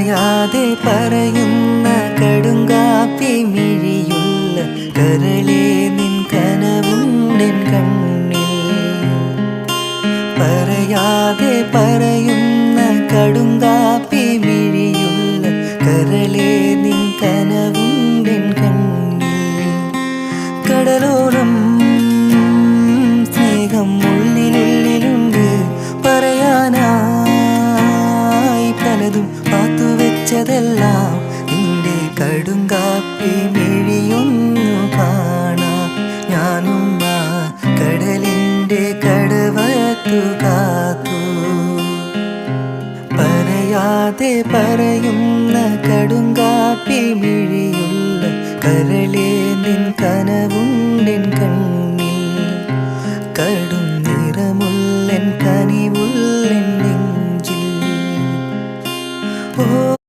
പറയാതെ പറയുന്ന കടുങ്കാപ്പി മിഴിയുള്ള കരളേ നിൻ കനവുണ്ടെൻ കണ്ണിൽ. പറയാതെ പറയുന്ന കടുങ്കാപ്പി മിഴിയുള്ള കരളേ നിൻ കനവുണ്ടെൻ കണ്ണിൽ. കടലോളം സ്നേഹം ഉള്ളിലുള്ളിലുണ്ട്, പറയാനായി പലതും പാത്തുവെച്ചതെല്ലാം നിന്റെ കടുങ്കാപ്പി മിഴിയൊന്നു കാണാം. ഞാനും ആ കടലിൻ്റെ കടവത്തു കാത്തു. പറയാതെ പറയുന്ന കടുങ്കാപ്പി മിഴിയുള്ള കരളേ നിൻ കനവുണ്ടെൻ കണ്ണിൽ.